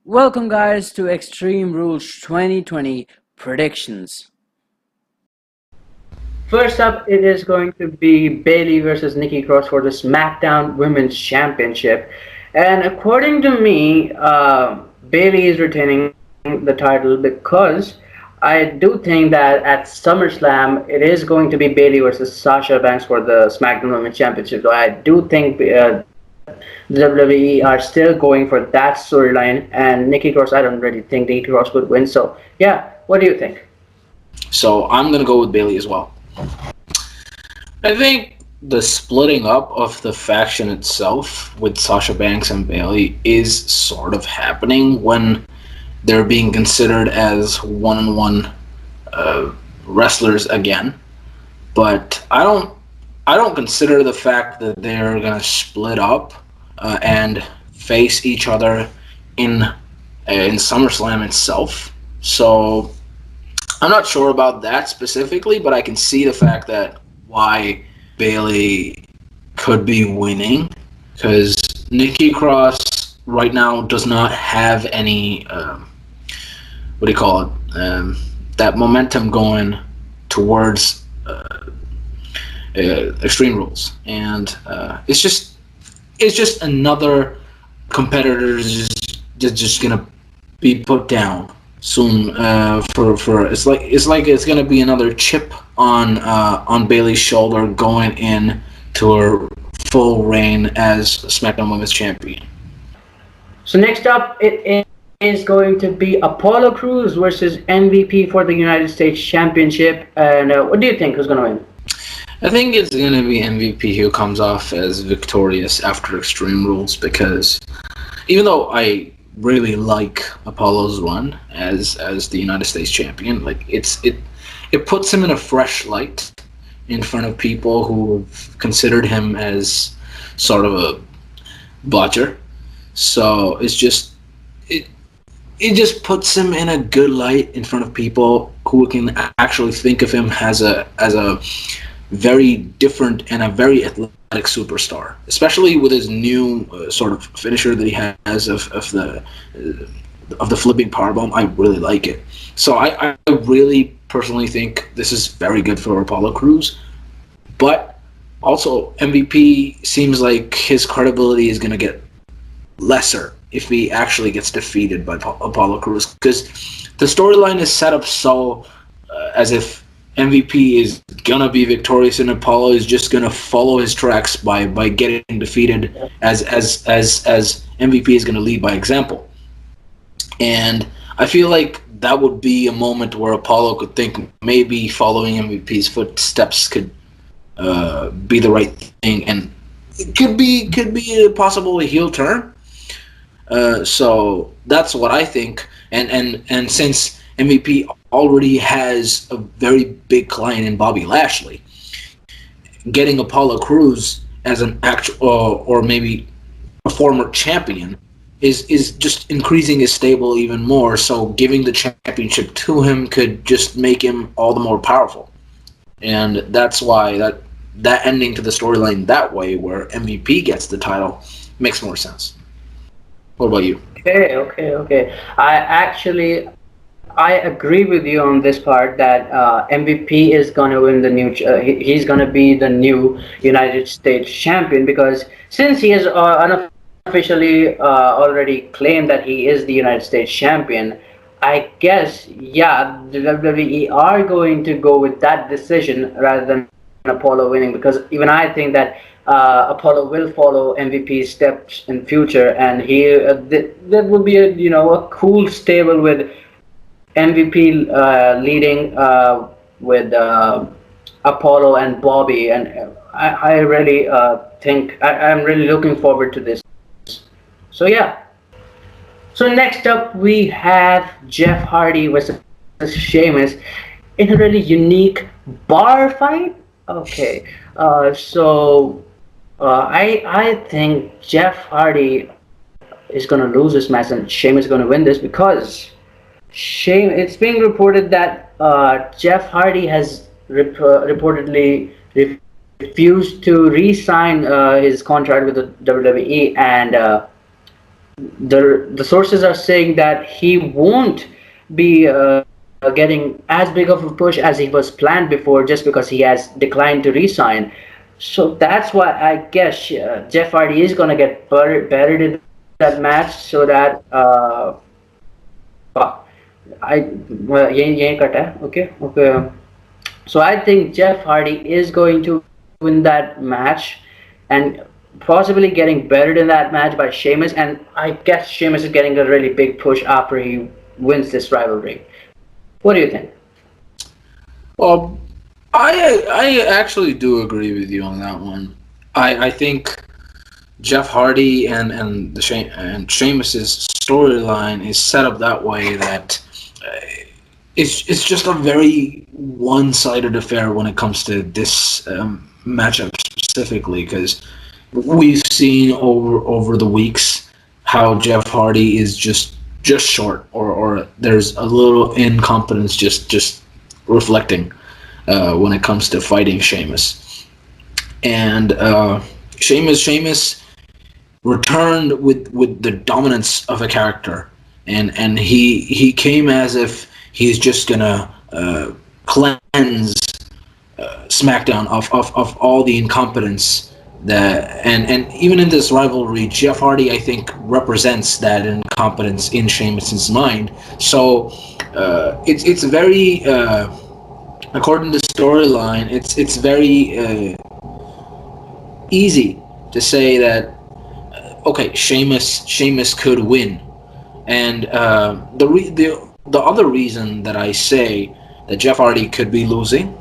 Welcome, guys, to Extreme Rules 2020 predictions. First up, it is going to be Bayley versus Nikki Cross for the SmackDown Women's Championship. And according to me, Bayley is retaining the title because I do think that at SummerSlam it is going to be Bayley versus Sasha Banks for the SmackDown Women's Championship. So I do think the WWE are still going for that storyline. And Nikki Cross, I don't really think Nikki Cross would win. So yeah, what do you think? So I'm going to go with Bayley as well. I think the splitting up of the faction itself with Sasha Banks and Bayley is sort of happening when they're being considered as one-on-one wrestlers again. But I don't consider the fact that they're going to split up and face each other in SummerSlam itself. So I'm not sure about that specifically, but I can see the fact that why Bayley could be winning, because Nikki Cross right now does not have any that momentum going towards Extreme Rules, and it's just another competitor just gonna be put down soon. For it's like it's gonna be another chip on Bayley's shoulder going in to her full reign as SmackDown Women's Champion. So next up, it is going to be Apollo Crews versus MVP for the United States Championship. And what do you think? Who's going to win? I think it's going to be MVP who comes off as victorious after Extreme Rules, because even though I really like Apollo's run as the United States champion, like it puts him in a fresh light in front of people who have considered him as sort of a botcher. So it just puts him in a good light in front of people who can actually think of him as a very different and a very athletic superstar, especially with his new sort of finisher that he has of the flipping powerbomb. I really like it. So I really personally think this is very good for Apollo Crews. But also MVP seems like his credibility is going to get lesser if he actually gets defeated by Apollo Crews, because the storyline is set up so as if MVP is gonna be victorious and Apollo is just gonna follow his tracks by getting defeated, as MVP is gonna lead by example. And I feel like that would be a moment where Apollo could think maybe following MVP's footsteps could be the right thing, and it could be a possible heel turn. So that's what I think, and since MVP already has a very big client in Bobby Lashley, getting Apollo Crews as an actual or maybe a former champion is just increasing his stable even more. So giving the championship to him could just make him all the more powerful, and that's why that ending to the storyline that way, where MVP gets the title, makes more sense. What about you? Okay. I agree with you on this part that MVP is going to win the new. He's going to be the new United States champion, because since he has unofficially already claimed that he is the United States champion, I guess the WWE are going to go with that decision rather than Apollo winning, because even I think that Apollo will follow MVP's steps in future, and that will be a cool stable with MVP leading with Apollo and Bobby, and I really think I'm really looking forward to this. So yeah. So next up we have Jeff Hardy versus Sheamus in a really unique bar fight. Okay, I think Jeff Hardy is gonna lose this match and Sheamus is gonna win this, because it's being reported that Jeff Hardy has reportedly refused to re-sign his contract with the WWE, and the sources are saying that he won't be getting as big of a push as he was planned before, just because he has declined to resign. So that's why I guess Jeff Hardy is gonna get buried in that match, so that I यही cut है. Okay. So I think Jeff Hardy is going to win that match, and possibly getting buried in that match by Sheamus. And I guess Sheamus is getting a really big push after he wins this rivalry. What do you think? Well, I actually do agree with you on that one. I think Jeff Hardy and and Sheamus's storyline is set up that way that it's just a very one-sided affair when it comes to this matchup specifically, because we've seen over the weeks how Jeff Hardy is just short, or there's a little incompetence just reflecting when it comes to fighting Sheamus. And Sheamus returned with the dominance of a character, and he came as if he's just gonna cleanse Smackdown of all the incompetence that, and even in this rivalry, Jeff Hardy, I think, represents that incompetence in Sheamus's mind. So it's very according to storyline, it's very easy to say that okay, Sheamus could win, and the other reason that I say that Jeff Hardy could be losing,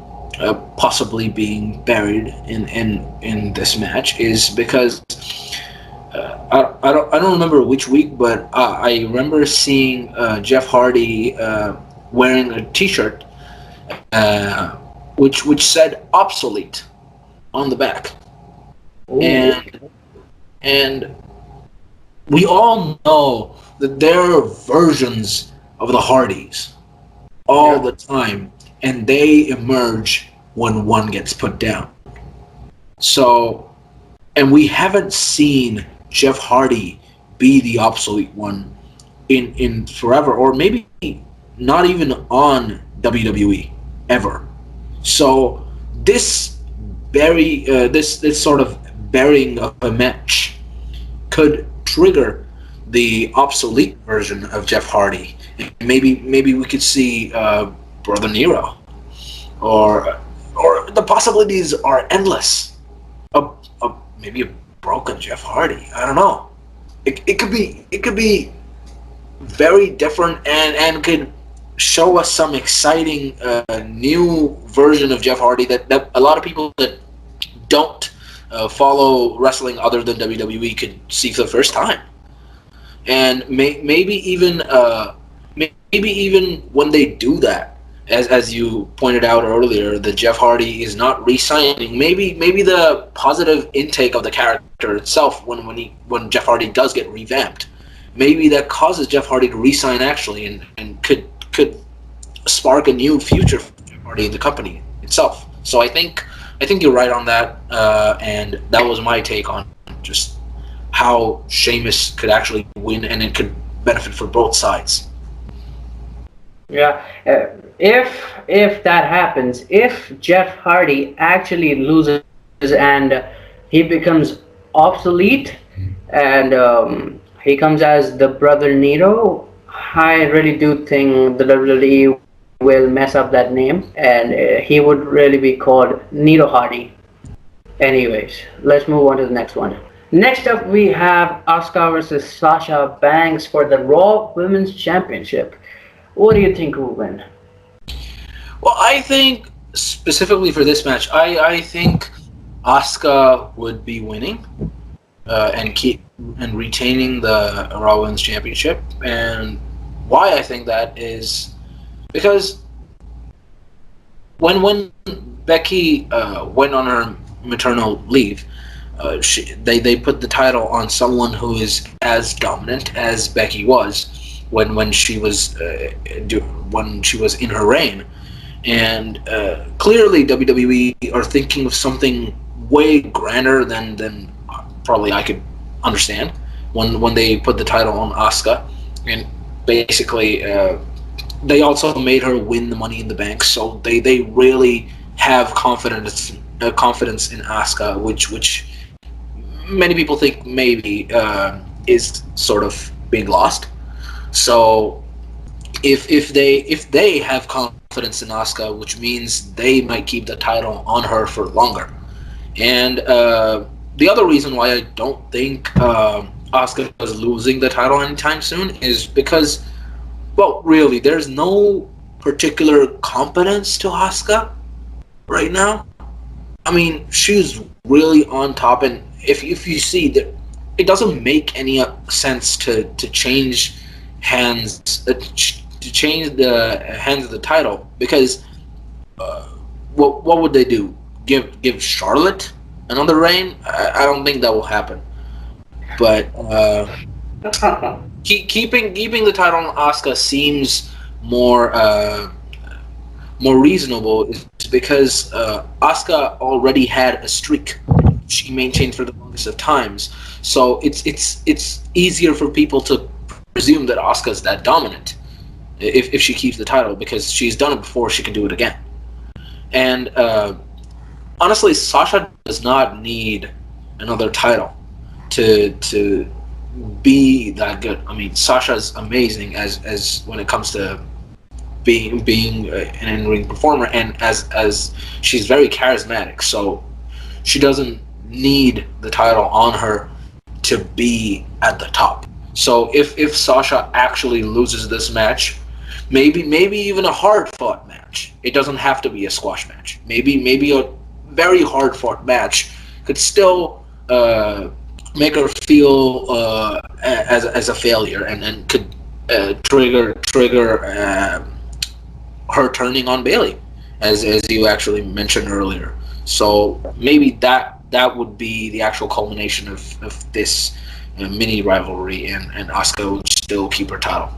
possibly being buried in this match, is because I don't remember which week, but I remember seeing Jeff Hardy wearing a T-shirt which said obsolete on the back. Ooh. And we all know that there are versions of the Hardys all the time, and they emerge when one gets put down. So, and we haven't seen Jeff Hardy be the obsolete one in forever, or maybe not even on WWE ever. So this this sort of burying of a match could trigger the obsolete version of Jeff Hardy. Maybe we could see Brother Nero, or the possibilities are endless. Maybe a broken Jeff Hardy. I don't know. It could be very different, and could show us some exciting new version of Jeff Hardy that a lot of people that don't follow wrestling other than WWE could see for the first time. And maybe even when they do that, as you pointed out earlier, that Jeff Hardy is not re-signing. Maybe the positive intake of the character itself, when Jeff Hardy does get revamped, maybe that causes Jeff Hardy to re-sign actually, and could spark a new future for Jeff Hardy in the company itself. So I think you're right on that, and that was my take on just how Sheamus could actually win, and it could benefit for both sides. Yeah, if that happens, if Jeff Hardy actually loses and he becomes obsolete, and he comes as the Brother Nero, I really do think the WWE will mess up that name, and he would really be called Nero Hardy. Anyways, let's move on to the next one. Next up, we have Asuka versus Sasha Banks for the Raw Women's Championship. What do you think will win? Well, I think specifically for this match, I think Asuka would be winning and retaining the Raw Women's Championship. And why I think that is because when Becky went on her maternal leave, they put the title on someone who is as dominant as Becky was when she was in her reign, and clearly WWE are thinking of something way grander than probably I could understand, when they put the title on Asuka, and basically they also made her win the Money in the Bank. So they really have confidence in Asuka, which many people think maybe is sort of being lost. So if they have confidence in Asuka, which means they might keep the title on her for longer. And the other reason why I don't think Asuka is losing the title anytime soon is because, well, really, there's no particular competence to Asuka right now. I mean, she's really on top, and if you see that, it doesn't make any sense to change hands to change the hands of the title, because what would they do? Give Charlotte another reign? I don't think that will happen. But keeping the title on Asuka seems more reasonable, is because Asuka already had a streak she maintained for the longest of times. So it's easier for people to presume that Asuka's that dominant if she keeps the title, because she's done it before, she can do it again. And honestly, Sasha does not need another title to be that good. I mean, Sasha's amazing as when it comes to being an in-ring performer, and as she's very charismatic, so she doesn't need the title on her to be at the top. So if Sasha actually loses this match, maybe even a hard-fought match, it doesn't have to be a squash match. Maybe a very hard-fought match could still make her feel as a failure, and could trigger her turning on Bayley, as you actually mentioned earlier. So maybe that would be the actual culmination of this mini rivalry, and Asuka would still keep her title.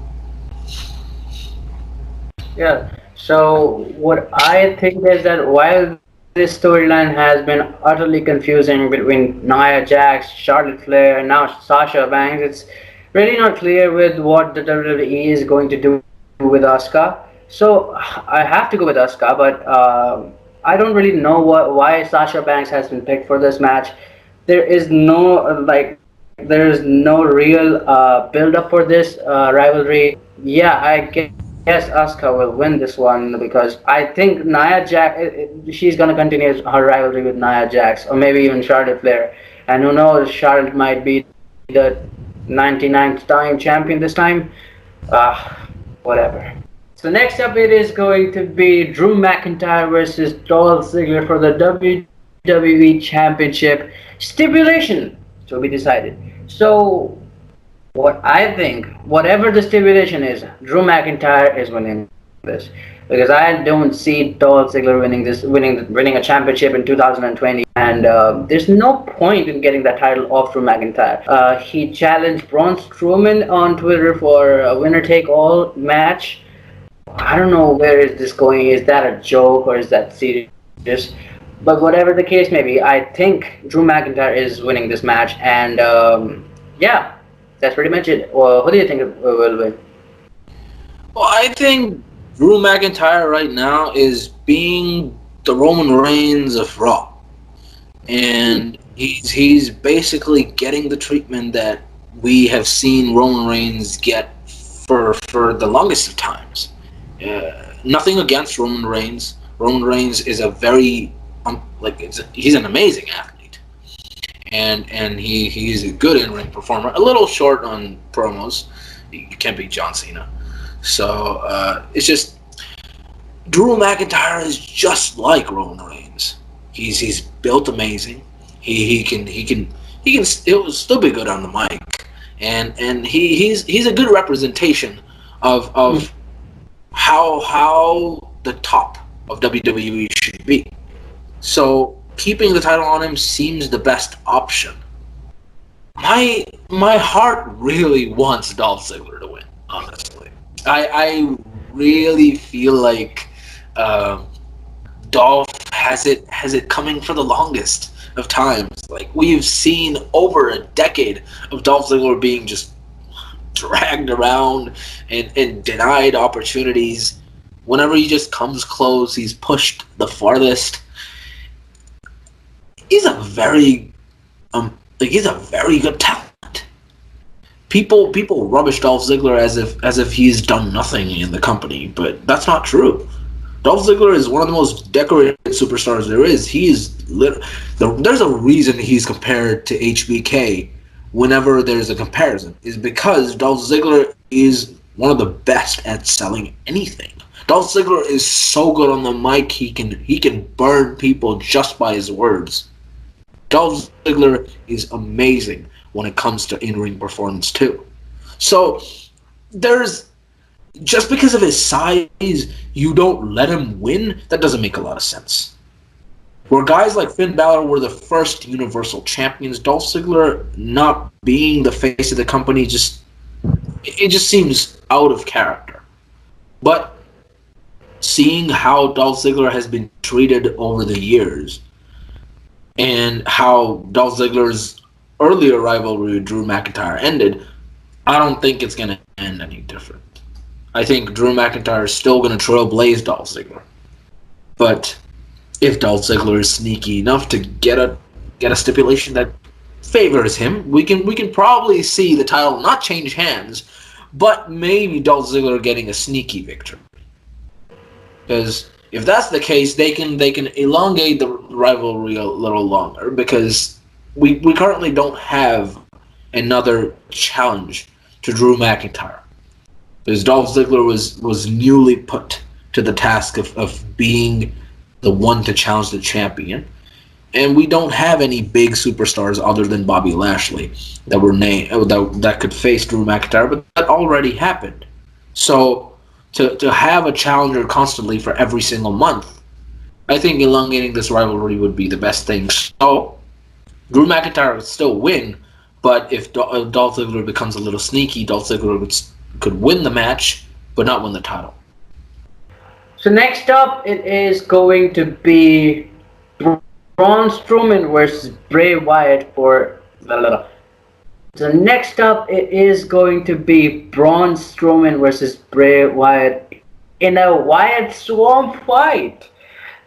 Yeah. So what I think is that while this storyline has been utterly confusing between Nia Jax, Charlotte Flair, and now Sasha Banks, it's really not clear with what the WWE is going to do with Asuka. So I have to go with Asuka, but I don't really know why Sasha Banks has been picked for this match. There is there is no real build up for this rivalry. Yeah, I guess Asuka will win this one, because I think Nia Jax, she's gonna continue her rivalry with Nia Jax, or maybe even Charlotte Flair. And who knows, Charlotte might be the 99th time champion this time. Whatever. So next up, it is going to be Drew McIntyre versus Dolph Ziggler for the WWE Championship. Stipulation to be decided. So what I think, whatever the stipulation is, Drew McIntyre is winning this, because I don't see Dolph Ziggler winning a championship in 2020, and there's no point in getting that title off Drew McIntyre. He challenged Braun Strowman on Twitter for a winner-take-all match. I don't know where is this going. Is that a joke or is that serious? But whatever the case may be, I think Drew McIntyre is winning this match, and yeah, that's pretty much it. Well, who do you think will win? Well, I think Drew McIntyre right now is being the Roman Reigns of Raw, and he's basically getting the treatment that we have seen Roman Reigns get for the longest of times. Nothing against Roman Reigns. Roman Reigns is a very he's an amazing athlete, and he's a good in-ring performer. A little short on promos. You can't beat John Cena. So it's just Drew McIntyre is just like Roman Reigns. He's built amazing. He can still be good on the mic, and he's a good representation of how the top of WWE should be. So keeping the title on him seems the best option. My heart really wants Dolph Ziggler to win, honestly. I really feel like Dolph has it coming for the longest. of times. Like, we've seen over a decade of Dolph Ziggler being just dragged around and denied opportunities. Whenever he just comes close, he's pushed the farthest. He's a very he's a very good talent. People rubbish Dolph Ziggler as if he's done nothing in the company, but that's not true. Dolph Ziggler is one of the most decorated superstars there is. There's a reason he's compared to HBK whenever there's a comparison, is because Dolph Ziggler is one of the best at selling anything. Dolph Ziggler is so good on the mic, he can burn people just by his words. Dolph Ziggler is amazing when it comes to in-ring performance too. So just because of his size, you don't let him win? That doesn't make a lot of sense. Where guys like Finn Balor were the first Universal Champions, Dolph Ziggler not being the face of the company just seems out of character. But seeing how Dolph Ziggler has been treated over the years, and how Dolph Ziggler's earlier rivalry with Drew McIntyre ended, I don't think it's going to end any different. I think Drew McIntyre is still going to trailblaze Dolph Ziggler. But if Dolph Ziggler is sneaky enough to get a stipulation that favors him, we can probably see the title not change hands, but maybe Dolph Ziggler getting a sneaky victory. Because if that's the case, they can elongate the rivalry a little longer, because we currently don't have another challenge to Drew McIntyre. Because Dolph Ziggler was newly put to the task of being the one to challenge the champion. And we don't have any big superstars other than Bobby Lashley that were named that could face Drew McIntyre, but that already happened. So to have a challenger constantly for every single month, I think elongating this rivalry would be the best thing. So Drew McIntyre would still win, but if Dolph Ziggler becomes a little sneaky, Dolph Ziggler could win the match, but not win the title. So next up, it is going to be Braun Strowman versus Bray Wyatt for So next up, it is going to be Braun Strowman versus Bray Wyatt in a Wyatt Swamp fight.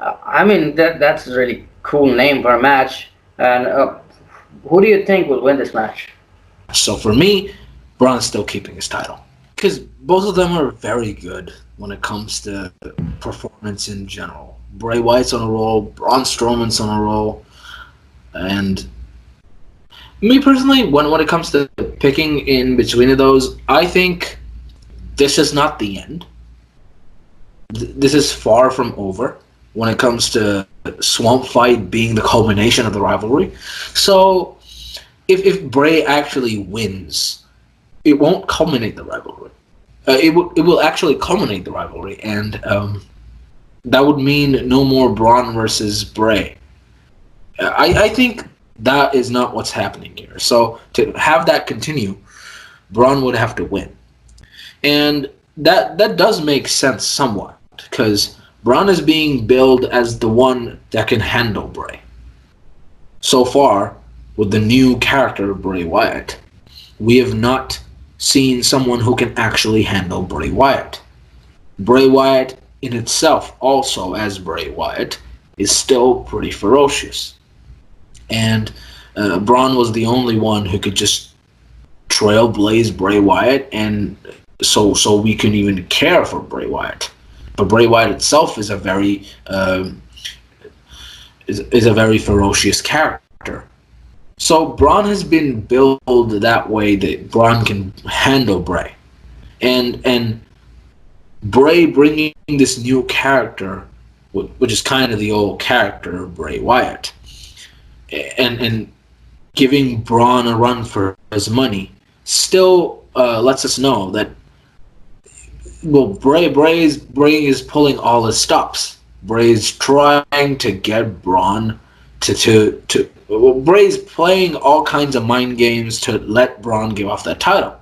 I mean, that's a really cool name for a match. And who do you think will win this match? So for me, Braun's still keeping his title, because both of them are very good when it comes to performance in general. Bray Wyatt's on a roll, Braun Strowman's on a roll, and me personally, when it comes to picking in between of those, I think this is not the end. This is far from over when it comes to Swamp Fight being the culmination of the rivalry. So if Bray actually wins, it won't culminate the rivalry. It will actually culminate the rivalry, and that would mean no more Braun versus Bray. I think that is not what's happening here. So to have that continue, Braun would have to win. And that does make sense somewhat, because Braun is being billed as the one that can handle Bray. So far, with the new character Bray Wyatt, we have not seen someone who can actually handle Bray Wyatt. Bray Wyatt in itself, also as Bray Wyatt, is still pretty ferocious. And Braun was the only one who could just trailblaze Bray Wyatt, and so we can even care for Bray Wyatt. But Bray Wyatt itself is a very ferocious character. So Braun has been built that way that Braun can handle Bray, and Bray bringing this new character, which is kind of the old character of Bray Wyatt, and giving Braun a run for his money, still lets us know that, well, Bray is pulling all his stops. Bray's trying to get Braun Bray's playing all kinds of mind games to let Braun give off that title.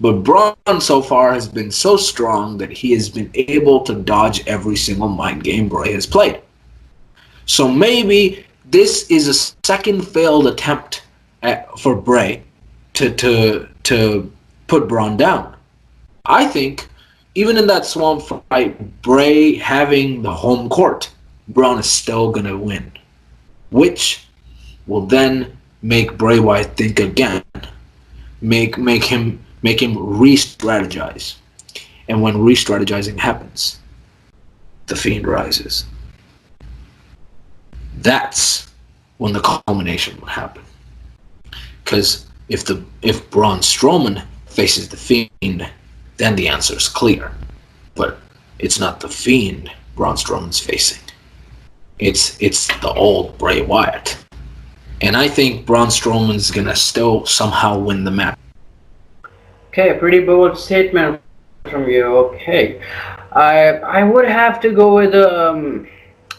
But Braun so far has been so strong that he has been able to dodge every single mind game Bray has played. So maybe this is a second failed attempt for Bray to put Braun down. I think even in that swamp fight, Bray having the home court, Braun is still gonna win, which will then make Bray Wyatt think again, make him re-strategize, and when re-strategizing happens, the Fiend rises. That's when the culmination would happen. Because if Braun Strowman faces the Fiend, then the answer is clear. But it's not the Fiend Braun Strowman's facing. It's the old Bray Wyatt. And I think Braun Strowman's gonna still somehow win the match. Okay, pretty bold statement from you. Okay, I would have to go with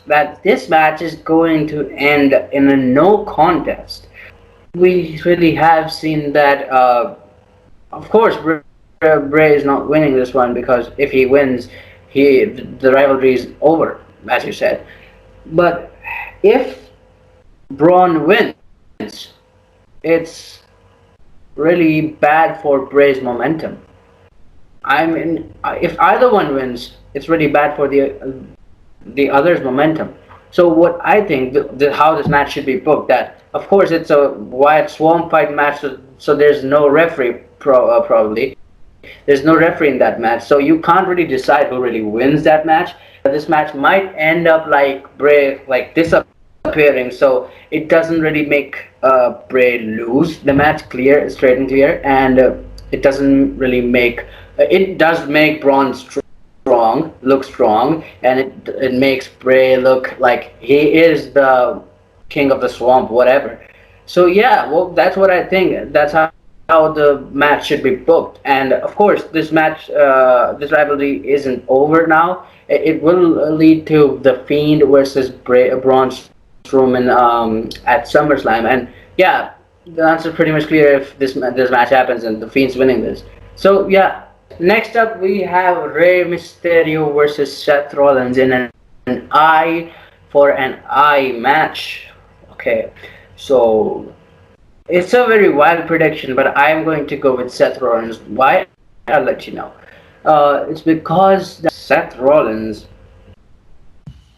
that this match is going to end in a no contest. We really have seen that. Of course, Bray is not winning this one, because if he wins, the rivalry is over, as you said. But if Braun wins, it's really bad for Bray's momentum. I mean, if either one wins, it's really bad for the other's momentum. So what I think, how this match should be booked, that of course it's a Wyatt swamp fight match, so there's no referee probably. There's no referee in that match, so you can't really decide who really wins that match. This match might end up like Bray disappearing, so it doesn't really make Bray lose the match straight and clear, and it doesn't really make. It does make Braun look strong, and it makes Bray look like he is the king of the swamp, whatever. So yeah, well, that's what I think. That's how the match should be booked. And of course, this match, this rivalry isn't over now. It will lead to the Fiend versus Braun Strowman at SummerSlam. And yeah, the answer is pretty much clear if this match happens and the Fiend's winning this. So yeah. Next up, we have Rey Mysterio versus Seth Rollins in an eye for an eye match. Okay, so it's a very wild prediction, but I'm going to go with Seth Rollins. Why? I'll let you know. It's because Seth Rollins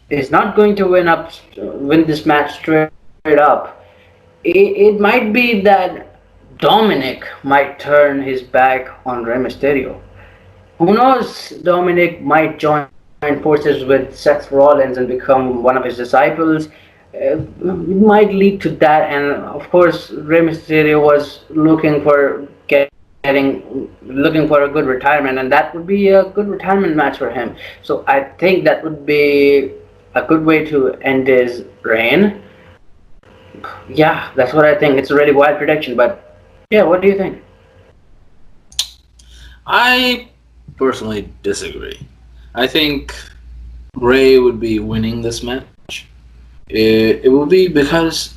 is not going to win this match straight up. It might be that Dominic might turn his back on Rey Mysterio. Who knows? Dominic might join forces with Seth Rollins and become one of his disciples. It might lead to that, and of course, Rey Mysterio was looking for a good retirement, and that would be a good retirement match for him. So I think that would be a good way to end his reign. Yeah, that's what I think. It's a really wild prediction, but yeah, what do you think? I personally disagree. I think Ray would be winning this match. It will be because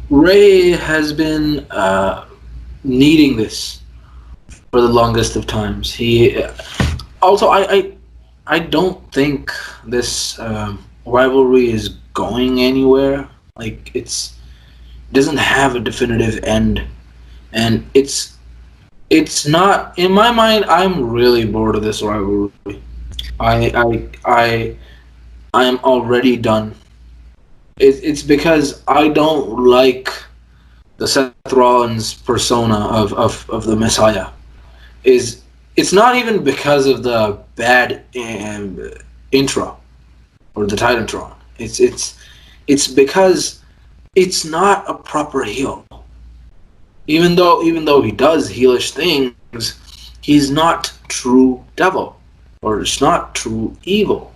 Ray has been needing this for the longest of times. He also, I don't think this rivalry is going anywhere. Like, it doesn't have a definitive end, and it's not, in my mind. I'm really bored of this rivalry. I'm already done. It's because I don't like the Seth Rollins persona of the Messiah. It's not even because of the bad intro or the Titantron. It's because it's not a proper heel. Even though he does heelish things, he's not true devil, or it's not true evil.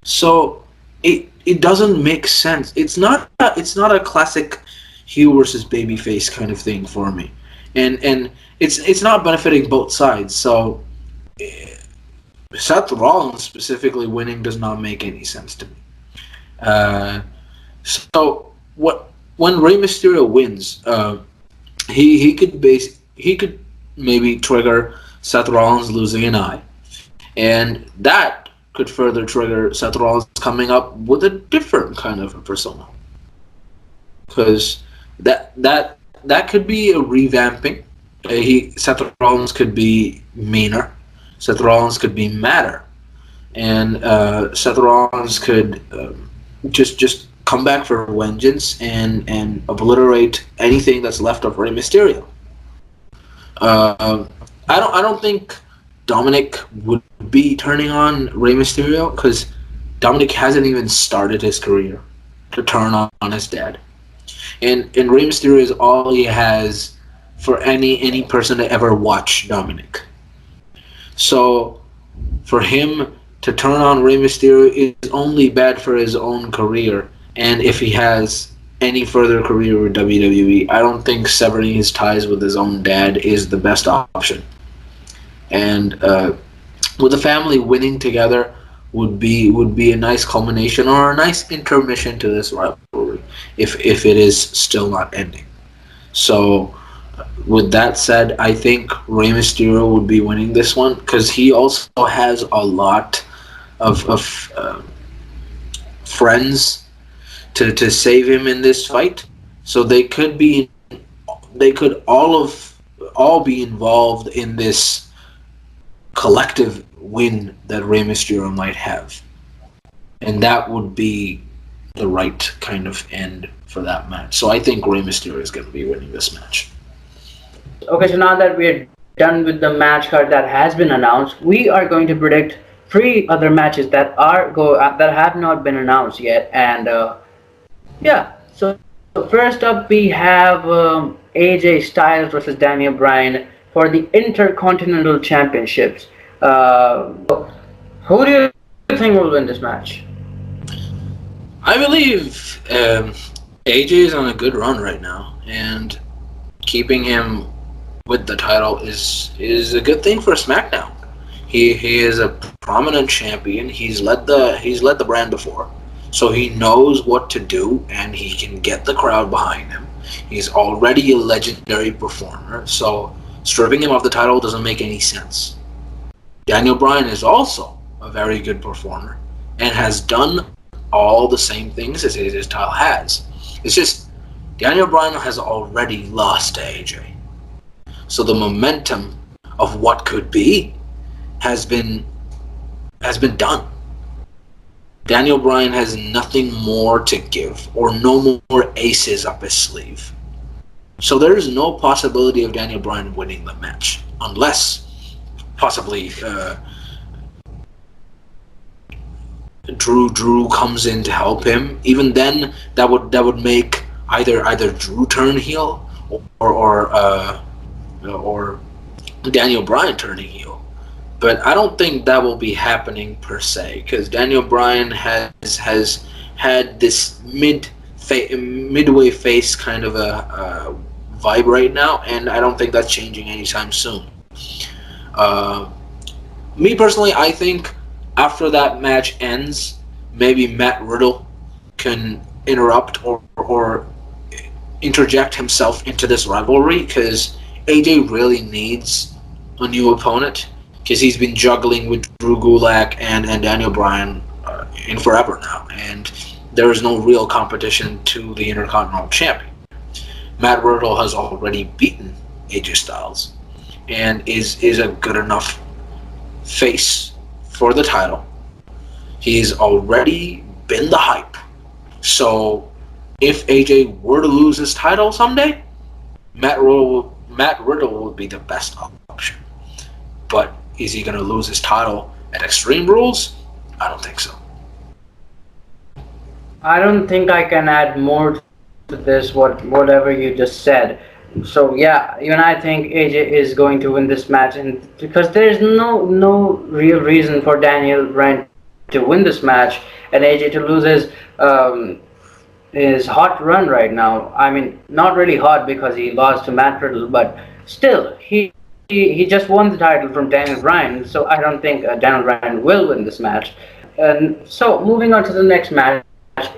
So it doesn't make sense. It's not a classic heel versus babyface kind of thing for me, and it's not benefiting both sides. So Seth Rollins specifically winning does not make any sense to me. So when Rey Mysterio wins, he could maybe trigger Seth Rollins losing an eye, and that could further trigger Seth Rollins coming up with a different kind of a persona. Because that could be a revamping. Seth Rollins could be meaner. Seth Rollins could be madder, and Seth Rollins could just come back for vengeance and obliterate anything that's left of Rey Mysterio. I don't think Dominic would be turning on Rey Mysterio because Dominic hasn't even started his career to turn on his dad. And Rey Mysterio is all he has for any person to ever watch Dominic. So for him to turn on Rey Mysterio is only bad for his own career. And if he has any further career with WWE, I don't think severing his ties with his own dad is the best option. And with the family winning together would be a nice culmination or a nice intermission to this rivalry if it is still not ending. So with that said, I think Rey Mysterio would be winning this one because he also has a lot of friends to save him in this fight. So they could all be involved in this collective win that Rey Mysterio might have. And that would be the right kind of end for that match. So I think Rey Mysterio is going to be winning this match. Okay, so now that we're done with the match card that has been announced, we are going to predict 3 other matches that have not been announced yet. And so first up we have AJ Styles versus Daniel Bryan for the Intercontinental Championships. Who do you think will win this match? I believe AJ is on a good run right now, and keeping him with the title is a good thing for SmackDown. He is a prominent champion. He's led the brand before, so he knows what to do, and he can get the crowd behind him. He's already a legendary performer, so stripping him of the title doesn't make any sense. Daniel Bryan is also a very good performer and has done all the same things as AJ Styles has. It's just Daniel Bryan has already lost to AJ. So the momentum of what could be has been done. Daniel Bryan has nothing more to give or no more aces up his sleeve. So there is no possibility of Daniel Bryan winning the match unless possibly Drew comes in to help him. Even then, that would make either Drew turn heel or Daniel Bryan turning heel. But I don't think that will be happening per se, because Daniel Bryan has had this midway face kind of a vibe right now, and I don't think that's changing anytime soon. Me personally, I think after that match ends, maybe Matt Riddle can interrupt or interject himself into this rivalry, because AJ really needs a new opponent, because he's been juggling with Drew Gulak and Daniel Bryan in forever now, and there is no real competition to the Intercontinental Champion. Matt Riddle has already beaten AJ Styles and is a good enough face for the title. He's already been the hype. So if AJ were to lose his title someday, Matt Riddle would be the best option. But is he going to lose his title at Extreme Rules? I don't think so. I don't think I can add more to this, whatever you just said. So yeah, even I think AJ is going to win this match, and because there's no real reason for Daniel Bryan to win this match and AJ to lose his hot run right now. I mean, not really hot because he lost to Matt Riddle, but still, he just won the title from Daniel Bryan, so I don't think Daniel Bryan will win this match. And so moving on to the next match,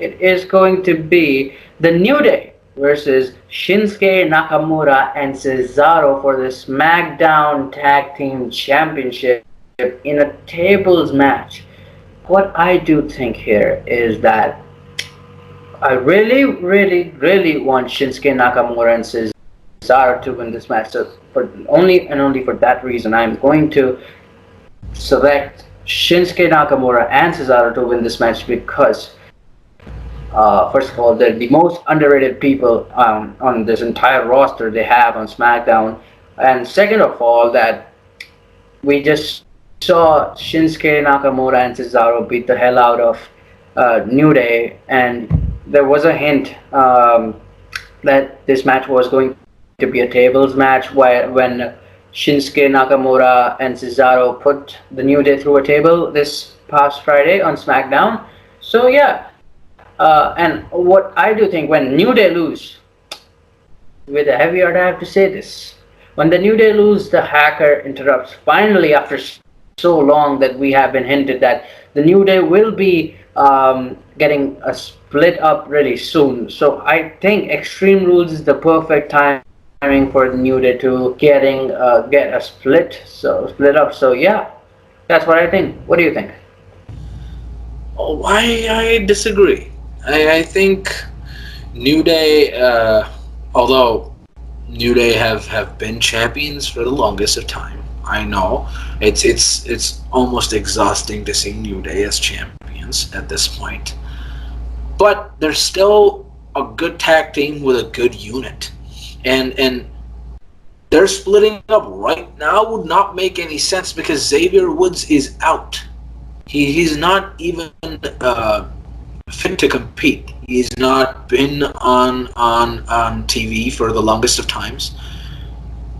it is going to be the New Day versus Shinsuke Nakamura and Cesaro for the Smackdown Tag Team Championship in a tables match. What I do think here is that I really, really, really want Shinsuke Nakamura and Cesaro to win this match. So for only and only for that reason, I'm going to select Shinsuke Nakamura and Cesaro to win this match because, first of all, they're the most underrated people on this entire roster they have on SmackDown, and second of all, that we just saw Shinsuke Nakamura and Cesaro beat the hell out of New Day, and there was a hint that this match was going to be a tables match when Shinsuke Nakamura and Cesaro put the New Day through a table this past Friday on SmackDown. So yeah, and what I do think when New Day lose, with a heavy heart I have to say this, when the New Day lose, the hacker interrupts finally after so long that we have been hinted that the New Day will be getting a split up really soon. So I think Extreme Rules is the perfect timing for the New Day to get a split up. So yeah, that's what I think. What do you think? Oh, I disagree. I think New Day, although New Day have been champions for the longest of time. I know it's almost exhausting to see New Day as champions at this point, but they're still a good tag team with a good unit, and they're splitting up right now would not make any sense because Xavier Woods is out. He's not even fit to compete. He's not been on TV for the longest of times.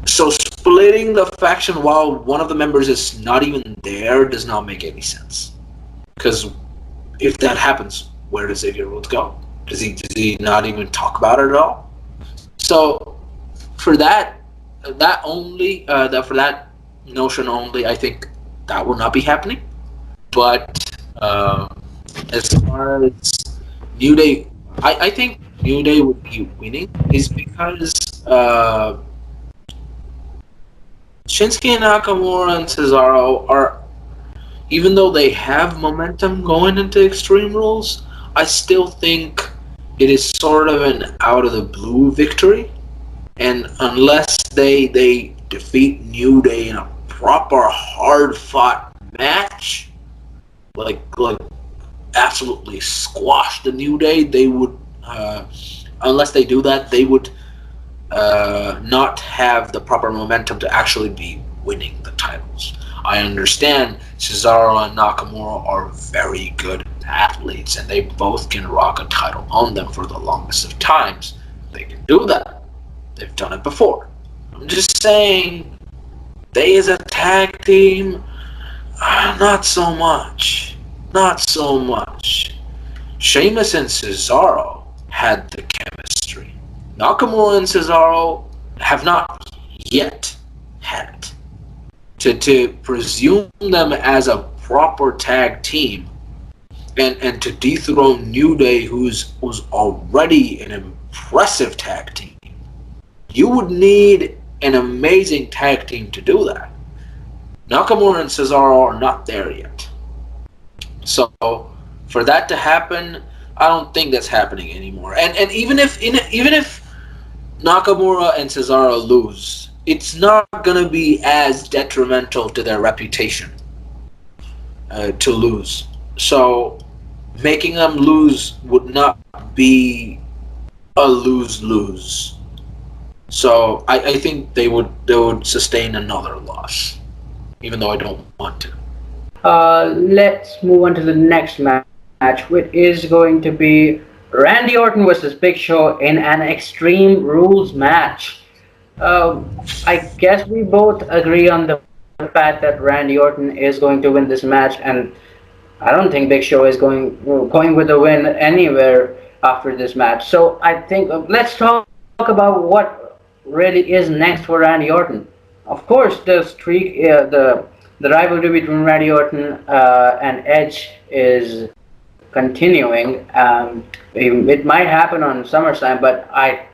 So splitting the faction while one of the members is not even there does not make any sense. Because if that happens, where does Xavier Woods go? Does he not even talk about it at all? So for that notion only, I think that will not be happening. But as far as New Day, I think New Day would be winning is because Shinsuke Nakamura and Cesaro are, even though they have momentum going into Extreme Rules, I still think it is sort of an out of the blue victory. And unless they defeat New Day in a proper hard fought match, like absolutely squash the New Day, they would, unless they do that, they would not have the proper momentum to actually be winning the titles. I understand Cesaro and Nakamura are very good athletes and they both can rock a title on them for the longest of times. They can do that. They've done it before. I'm just saying, they as a tag team, not so much. Not so much. Sheamus and Cesaro had the chemistry. Nakamura and Cesaro have not yet had it. To presume them as a proper tag team and to dethrone New Day, was already an impressive tag team, you would need an amazing tag team to do that. Nakamura and Cesaro are not there yet. So for that to happen, I don't think that's happening anymore. And even if Nakamura and Cesaro lose, it's not going to be as detrimental to their reputation to lose. So making them lose would not be a lose-lose. So I think they would sustain another loss, even though I don't want to. Let's move on to the next match, which is going to be Randy Orton versus Big Show in an Extreme Rules match. I guess we both agree on the fact that Randy Orton is going to win this match, and I don't think Big Show is going with a win anywhere after this match. So I think let's talk about what really is next for Randy Orton. Of course, the streak, the rivalry between Randy Orton and Edge is continuing. It might happen on SummerSlam, but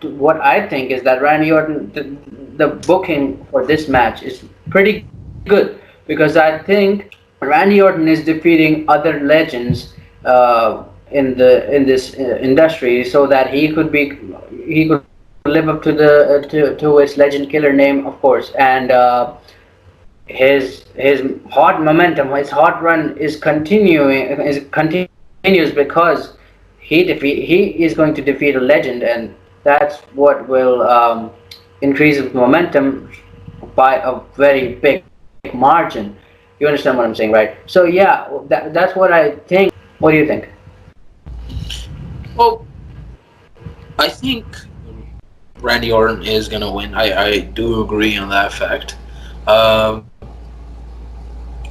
what I think is that Randy Orton, the booking for this match is pretty good because I think Randy Orton is defeating other legends in this industry, so that he could live up to the to his legend killer name, of course. And his hot momentum, his hot run is continues because he is going to defeat a legend, and that's what will increase his momentum by a very big margin. You understand what I'm saying, right? So yeah, that's what I think. What do you think? Well, I think Randy Orton is gonna win. I do agree on that fact. Um,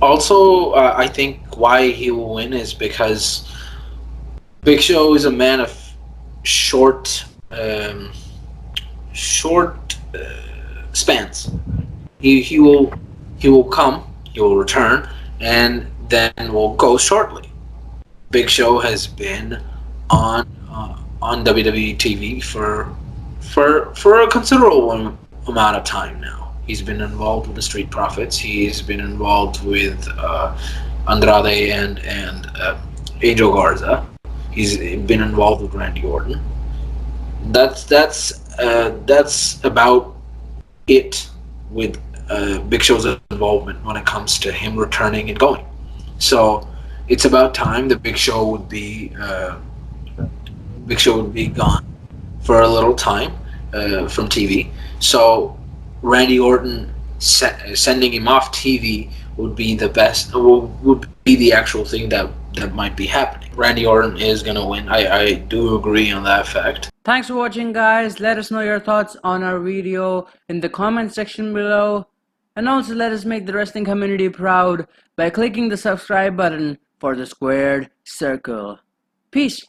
Also, I think why he will win is because Big Show is a man of short, short spans. He will come, he will return, and then will go shortly. Big Show has been on WWE TV for a considerable amount of time now. He's been involved with the Street Profits. He's been involved with Andrade and Angel Garza. He's been involved with Randy Orton. That's about it with Big Show's involvement when it comes to him returning and going. So it's about time that Big Show would be gone for a little time from TV. So Randy Orton sending him off TV would be the best. Would be the actual thing that might be happening. Randy Orton is gonna win. I do agree on that fact. Thanks for watching, guys. Let us know your thoughts on our video in the comment section below. And also let us make the wrestling community proud by clicking the subscribe button for the squared circle. Peace.